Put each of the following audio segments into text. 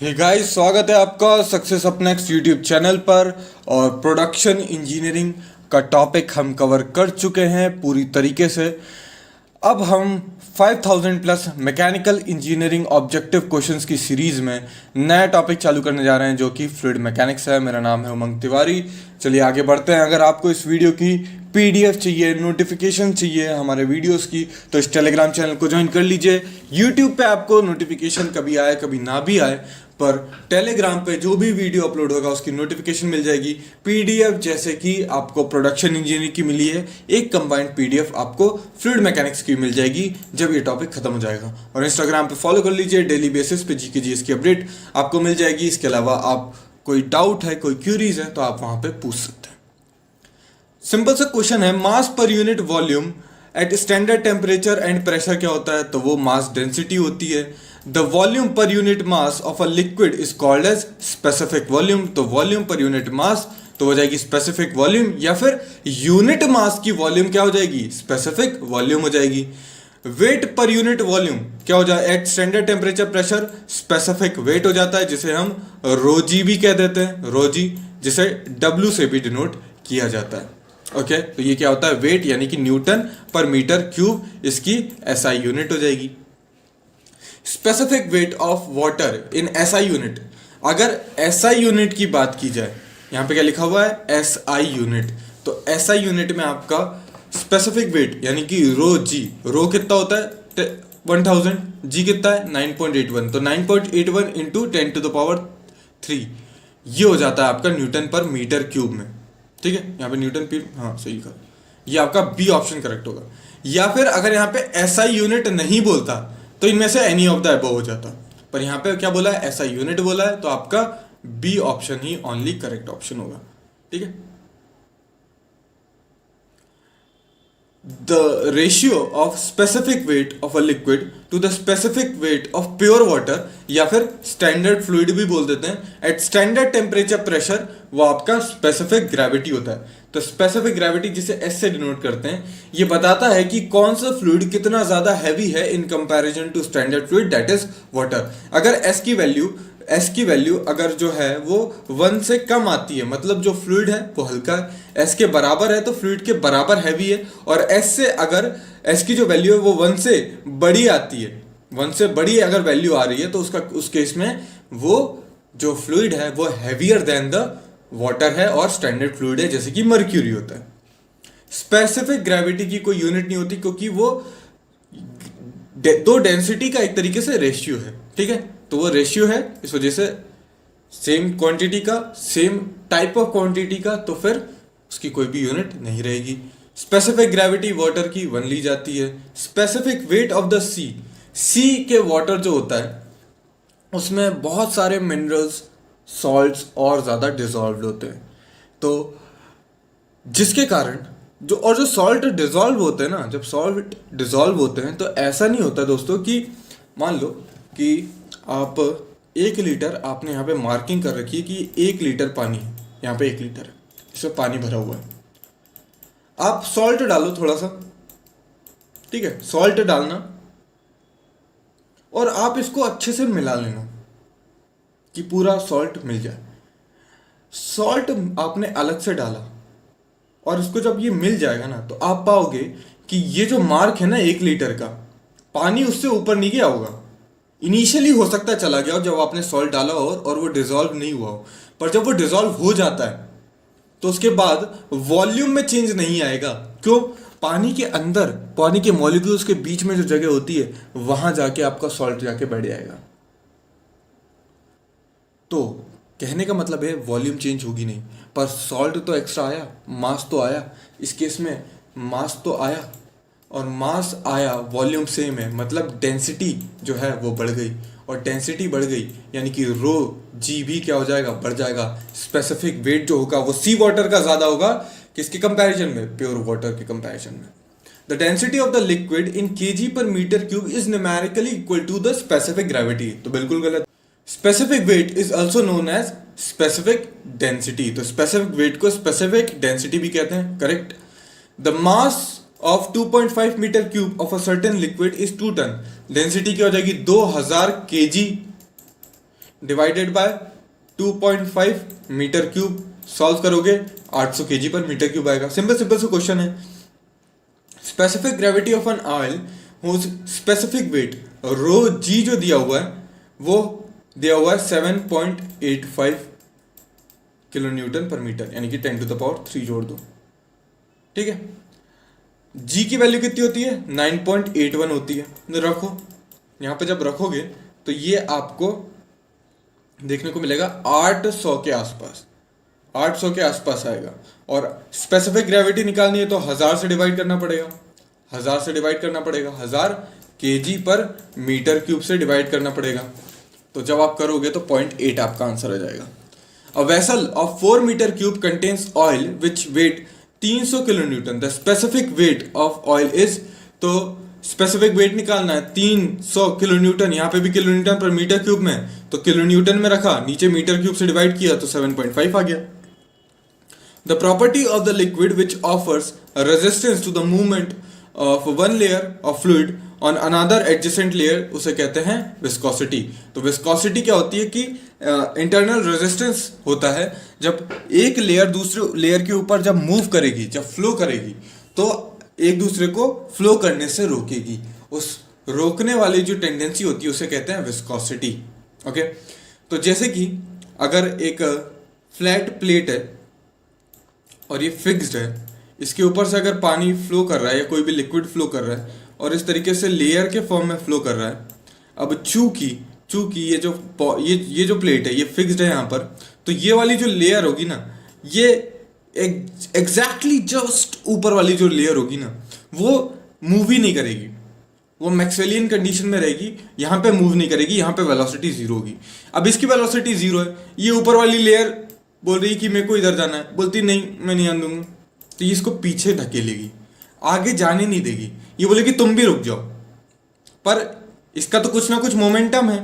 Hey guys, स्वागत है आपका success up next YouTube channel पर। और प्रोडक्शन इंजीनियरिंग का टॉपिक हम कवर कर चुके हैं पूरी तरीके से। अब हम 5000 plus mechanical engineering objective questions की सीरीज में नया टॉपिक चालू करने जा रहे हैं जो कि फ्लूइड मैकेनिक्स है। मेरा नाम है उमंग तिवारी। चलिए आगे बढ़ते हैं। अगर आपको इस वीडियो की पीडीएफ चाहिए, नोटिफिकेशन चाहिए हमारे वीडियोस की, तो इस टेलीग्राम चैनल को ज्वाइन कर लीजिए। यूट्यूब पे आपको नोटिफिकेशन कभी आए कभी ना भी आए, पर टेलीग्राम पे जो भी वीडियो अपलोड होगा उसकी नोटिफिकेशन मिल जाएगी। पीडीएफ जैसे कि आपको प्रोडक्शन इंजीनियरिंग की मिली है, एक कंबाइंड पीडीएफ आपको फ्लूइड मैकेनिक्स की मिल जाएगी जब ये टॉपिक खत्म हो जाएगा। और इंस्टाग्राम पे फॉलो कर लीजिए, डेली बेसिस पे जीके जीएस की अपडेट आपको मिल जाएगी। इसके अलावा आप कोई डाउट है, कोई क्यूरीज है, तो आप वहां पे पूछ सकते हैं। सिंपल सा क्वेश्चन है, mass per unit volume at standard temperature and pressure क्या होता है? तो वो मास डेंसिटी होती है। The volume per unit mass of a liquid is called as specific volume. तो वॉल्यूम पर यूनिट मास तो हो जाएगी स्पेसिफिक वॉल्यूम, या फिर यूनिट मास की वॉल्यूम क्या हो जाएगी? स्पेसिफिक वॉल्यूम हो जाएगी। वेट पर यूनिट वॉल्यूम क्या हो जाए? At standard temperature pressure specific weight हो जाता है, जिसे हम रोजी भी कह देते हैं, रोजी, जिसे डब्ल्यू से भी डिनोट किया जाता है। ओके, तो ये क्या होता है? वेट यानी कि न्यूटन पर मीटर क्यूब, इसकी एसआई यूनिट हो जाएगी। Specific weight of water in SI unit. अगर एसआई यूनिट की बात की जाए, यहां पे क्या लिखा हुआ है? SI unit. तो एसआई यूनिट में आपका स्पेसिफिक वेट यानी कि रो जी, रो कितना होता है? 1000, जी कितना है? 9.81। तो 9.81 इंटू 10 टू द पावर 3, ये हो जाता है आपका न्यूटन पर मीटर क्यूब में। ठीक है, यहाँ पे न्यूटन पर, हाँ सही कहा, ये आपका बी ऑप्शन करेक्ट होगा। या फिर अगर यहाँ पे एसआई यूनिट नहीं बोलता तो इनमें से एनी ऑफ द अबव हो जाता, पर यहाँ पे क्या बोला है? एसआई यूनिट बोला है, तो आपका बी ऑप्शन ही ओनली करेक्ट ऑप्शन होगा। ठीक है, the ratio of specific weight of a liquid to the specific weight of pure water, या फिर स्टैंडर्ड फ्लूइड भी बोल देते हैं, एट स्टैंडर्ड टेम्परेचर प्रेशर, वो आपका स्पेसिफिक ग्रेविटी होता है। तो स्पेसिफिक ग्रेविटी जिसे एस से डिनोट करते हैं, ये बताता है कि कौन सा फ्लूइड कितना ज्यादा हैवी है in comparison to standard fluid, that is water. अगर एस की वैल्यू अगर जो है वो 1 से कम आती है, मतलब जो फ्लूइड है वो हल्का है, एस के बराबर है तो फ्लूइड के बराबर हैवी है। और एस से अगर एस की जो वैल्यू है वो 1 से बड़ी आती है, 1 से बड़ी अगर वैल्यू आ रही है, तो उस केस में वो जो फ्लूइड है वो हैवियर देन द वाटर है और स्टैंडर्ड फ्लूइड है, जैसे कि मर्क्यूरी होता है। स्पेसिफिक ग्रेविटी की कोई यूनिट नहीं होती, क्योंकि वो दो डेंसिटी का एक तरीके से रेशियो है। ठीक है, तो वो रेशियो है, इस वजह से सेम क्वांटिटी का, सेम टाइप ऑफ क्वांटिटी का, तो फिर उसकी कोई भी यूनिट नहीं रहेगी। स्पेसिफिक ग्रेविटी वाटर की 1 ली जाती है। स्पेसिफिक वेट ऑफ द सी के वाटर जो होता है उसमें बहुत सारे मिनरल्स, सॉल्ट्स और ज़्यादा डिजॉल्व होते हैं, तो जिसके कारण जो सॉल्ट डिजॉल्व होते हैं ना, जब सॉल्ट डिजॉल्व होते हैं तो ऐसा नहीं होता दोस्तों कि मान लो कि आप 1 लीटर, आपने यहाँ पे मार्किंग कर रखी है कि 1 लीटर पानी, यहाँ पे 1 लीटर है, इसमें पानी भरा हुआ है, आप सॉल्ट डालो थोड़ा सा, ठीक है, सॉल्ट डालना और आप इसको अच्छे से मिला लेना कि पूरा सॉल्ट मिल जाए। सॉल्ट आपने अलग से डाला और इसको जब ये मिल जाएगा ना, तो आप पाओगे कि ये जो मार्क है ना 1 लीटर का, पानी उससे ऊपर नहीं गया होगा। इनिशियली हो सकता है चला गया हो जब आपने सॉल्ट डाला हो और वो डिजॉल्व नहीं हुआ हो, पर जब वो डिजॉल्व हो जाता है तो उसके बाद वॉल्यूम में चेंज नहीं आएगा। क्यों? पानी के अंदर, पानी के मॉलिक्यूल्स के बीच में जो जगह होती है, वहां जाके आपका सॉल्ट जाके बैठ जाएगा। तो कहने का मतलब है वॉल्यूम चेंज होगी नहीं, पर सॉल्ट तो एक्स्ट्रा आया, मास तो आया। इस केस में मास तो आया, और मास आया, वॉल्यूम सेम है, मतलब डेंसिटी जो है वो बढ़ गई, और डेंसिटी बढ़ गई यानी कि रो जी भी क्या हो जाएगा? बढ़ जाएगा। स्पेसिफिक वेट जो होगा वो सी वाटर का ज्यादा होगा, किसके कंपैरिजन में? प्योर वाटर के कंपैरिजन में। The density of the liquid in KG per metre cube is numerically equal to the specific gravity. तो बिल्कुल गलत। Specific weight is also known as specific density. तो स्पेसिफिक वेट को specific density भी कहते हैं, correct. The mass of 2.5 metre cube of a certain liquid is 2 ton. Density क्या हो जाएगी? 2000 KG divided by 2.5 metre cube, solve करोगे 800 KG per metre cube आएगा। सिंपल सिंपल सा क्वेश्चन है। Specific gravity of an oil whose specific weight rho g जो दिया हुआ है वो दिया हुआ है 7.85 किलो न्यूटन पर मीटर, यानी कि 10⁻³ जोड़ दो, ठीक है। जी की वैल्यू कितनी होती है? 9.81 होती है। रखो यहाँ पे, जब रखोगे तो ये आपको देखने को मिलेगा 800 के आसपास, 800 के आसपास आएगा। और स्पेसिफिक ग्रेविटी निकालनी है तो 1000 से डिवाइड करना पड़ेगा, 1000 से डिवाइड करना पड़ेगा, 1000 केजी पर मीटर क्यूब से डिवाइड करना पड़ेगा। तो जब आप करोगे तो 0.8 आपका आंसर आ जाएगा। A vessel of 4 metre cube contains oil which weigh 300 kilo newton, the specific weight of oil is, तो स्पेसिफिक वेट निकालना है 300 किलो न्यूटन, यहाँ पे भी kilo newton per metre cube में, तो किलो न्यूटन में रखा, नीचे मीटर क्यूब से डिवाइड किया तो 7.5 आ गया। The property of the liquid which offers resistance to the movement of one layer of fluid on another adjacent layer, उसे कहते हैं विस्कोसिटी। तो विस्कोसिटी क्या होती है कि इंटरनल रेजिस्टेंस होता है जब एक लेयर दूसरे लेयर के ऊपर जब मूव करेगी, जब फ्लो करेगी तो एक दूसरे को फ्लो करने से रोकेगी। उस रोकने वाली जो टेंडेंसी होती है उसे कहते हैं विस्कोसिटी। ओके, तो जैसे कि अगर एक फ्लैट प्लेट है और ये फिक्स्ड है, इसके ऊपर से अगर पानी फ्लो कर रहा है या कोई भी लिक्विड फ्लो कर रहा है और इस तरीके से लेयर के फॉर्म में फ्लो कर रहा है। अब चूंकि ये जो प्लेट है ये फिक्स्ड है यहाँ पर, तो ये वाली जो लेयर होगी ना, ये एग्जैक्टली जस्ट ऊपर वाली जो लेयर होगी ना वो मूव ही नहीं करेगी, वो मैक्सवेलियन कंडीशन में रहेगी, यहाँ पे मूव नहीं करेगी, यहाँ पे वेलोसिटी 0 होगी। अब इसकी वेलोसिटी 0 है, ये ऊपर वाली लेयर बोल रही कि मेरे को इधर जाना है, बोलती नहीं मैं नहीं आने दूंगा, तो ये इसको पीछे धकेलेगी, आगे जाने नहीं देगी। ये बोलेगी तुम भी रुक जाओ, पर इसका तो कुछ ना कुछ मोमेंटम है,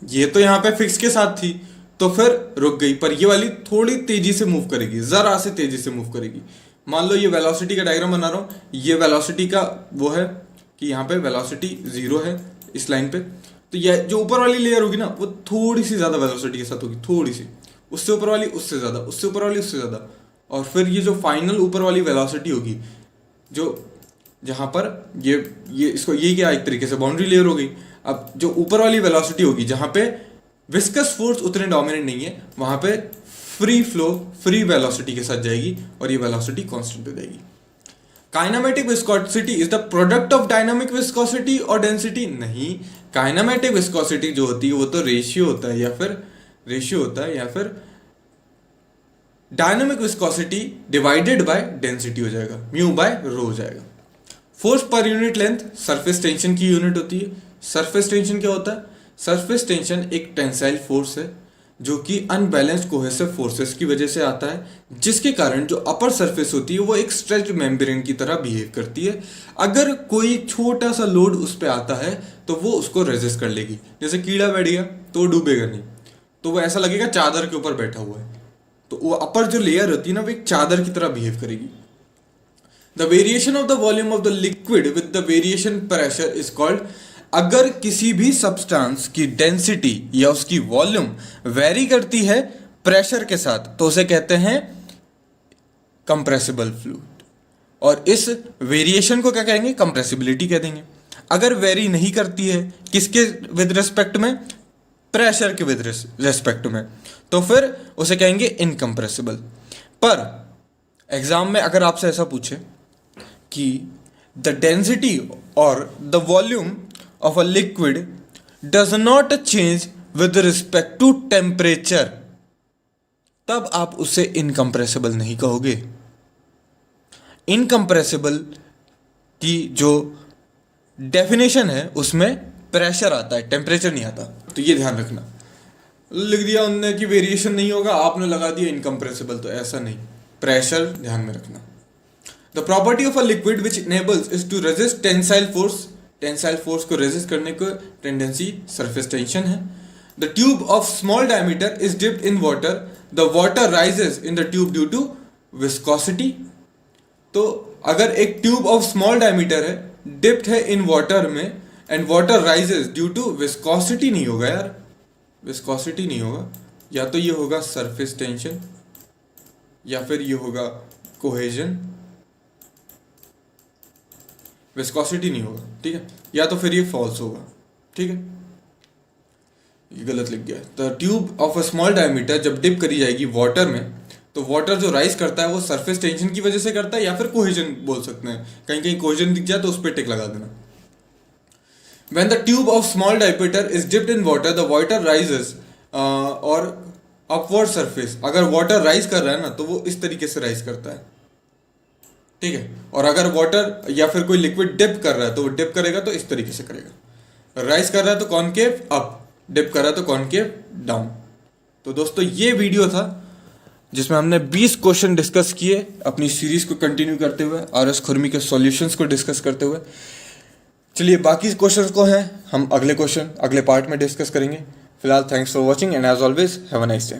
ये तो यहाँ पे फिक्स के साथ थी तो फिर रुक गई, पर ये वाली थोड़ी तेजी से मूव करेगी, जरा से तेजी से मूव करेगी। मान लो ये वेलोसिटी का डायग्राम बना रहा हूँ, ये वेलोसिटी का वो है कि यहाँ पे वेलोसिटी 0 है इस लाइन पे, तो ये जो ऊपर वाली लेयर होगी ना वो थोड़ी सी ज्यादा वेलोसिटी के साथ होगी, थोड़ी सी, उससे ऊपर वाली उससे ज्यादा, उससे ऊपर वाली उससे ज्यादा, और फिर ये जो फाइनल ऊपर वाली वेलोसिटी होगी, जो जहाँ पर ये इसको ये क्या एक तरीके से बाउंड्री लेयर हो गई। अब जो ऊपर वाली वेलोसिटी होगी जहाँ पे विस्कस फोर्स उतने डोमिनेंट नहीं है, वहाँ पे फ्री फ्लो फ्री वेलोसिटी के साथ जाएगी और ये वेलोसिटी कांस्टेंट हो जाएगी। Kinematic viscosity is the product of dynamic viscosity और डेंसिटी। नहीं, काइनेमेटिक विस्कोसिटी जो होती है वो तो रेशियो होता है या फिर dynamic viscosity divided by density हो जाएगा, म्यू बाय रो हो जाएगा। Force per unit length surface tension की यूनिट होती है। सरफेस टेंशन क्या होता है? सरफेस टेंशन एक टेंसाइल फोर्स है जो कि अनबैलेंस्ड कोहेसिव फोर्सेस की वजह से आता है, जिसके कारण जो अपर सरफेस होती है वो एक स्ट्रेच्ड मेम्ब्रेन की तरह बिहेव करती है। अगर कोई छोटा सा लोड उस पर आता है तो वो उसको रेजिस्ट कर लेगी। जैसे कीड़ा बैठ गया तो वो डूबेगा नहीं, तो वो ऐसा लगेगा चादर के ऊपर बैठा हुआ है, तो वो अपर जो लेयर होती है ना वो एक चादर की तरह बिहेव करेगी। The variation of the volume of the liquid with the variation pressure is called. अगर किसी भी सब्सटेंस की डेंसिटी या उसकी वॉल्यूम वेरी करती है प्रेशर के साथ तो उसे कहते हैं कंप्रेसिबल फ्लूइड, और इस वेरिएशन को क्या कहेंगे? कंप्रेसिबिलिटी कह देंगे। अगर वेरी नहीं करती है किसके विद रिस्पेक्ट में? प्रेशर के विद रिस्पेक्ट में, तो फिर उसे कहेंगे इनकम्प्रेसिबल। पर एग्जाम में अगर आपसे ऐसा पूछे कि द डेंसिटी और the volume of a liquid does not change with respect to temperature, तब आप उसे इनकम्प्रेसिबल नहीं कहोगे। इनकम्प्रेसिबल की जो डेफिनेशन है उसमें प्रेशर आता है, टेम्परेचर नहीं आता, तो ये ध्यान रखना। लिख दिया उनने कि वेरिएशन नहीं होगा, आपने लगा दिया इनकम्प्रेसिबल, तो ऐसा नहीं, प्रेशर ध्यान में रखना। The property of a liquid which enables is to resist tensile force. Tensile force को रेजिस्ट करने को टेंडेंसी सरफेस टेंशन है। The tube of small diameter is dipped in water, the water rises in the tube due to viscosity. तो अगर एक tube of small diameter है, dipped है in water में, and water rises due to viscosity नहीं होगा यार, viscosity नहीं होगा, या तो ये होगा सरफेस टेंशन या फिर ये होगा कोहेजन। विस्कोसिटी नहीं होगा, ठीक है, या तो फिर ये फॉल्स होगा, ठीक है, ये गलत लिख गया। The tube of a small diameter जब डिप करी जाएगी वाटर में, तो वाटर जो राइज करता है वो सरफेस टेंशन की वजह से करता है या फिर कोहेजन बोल सकते हैं, कहीं कहीं कोहेजन दिख जाए तो उस पर टिक लगा देना। When the tube of small diameter is dipped in water, the water rises और upward surface। अगर वाटर राइज कर रहा है ना तो वो इस तरीके से राइज करता है, ठीक है, और अगर वाटर या फिर कोई लिक्विड डिप कर रहा है तो वो डिप करेगा तो इस तरीके से करेगा। राइज कर रहा है तो कॉनकेव अप, डिप कर रहा है तो कॉनकेव डाउन। तो दोस्तों ये वीडियो था जिसमें हमने 20 क्वेश्चन डिस्कस किए अपनी सीरीज को कंटिन्यू करते हुए, RS खुरमी के सॉल्यूशंस को डिस्कस करते हुए। चलिए बाकी क्वेश्चंस को हैं हम अगले पार्ट में डिस्कस करेंगे। फिलहाल thanks for watching and as always have a nice day.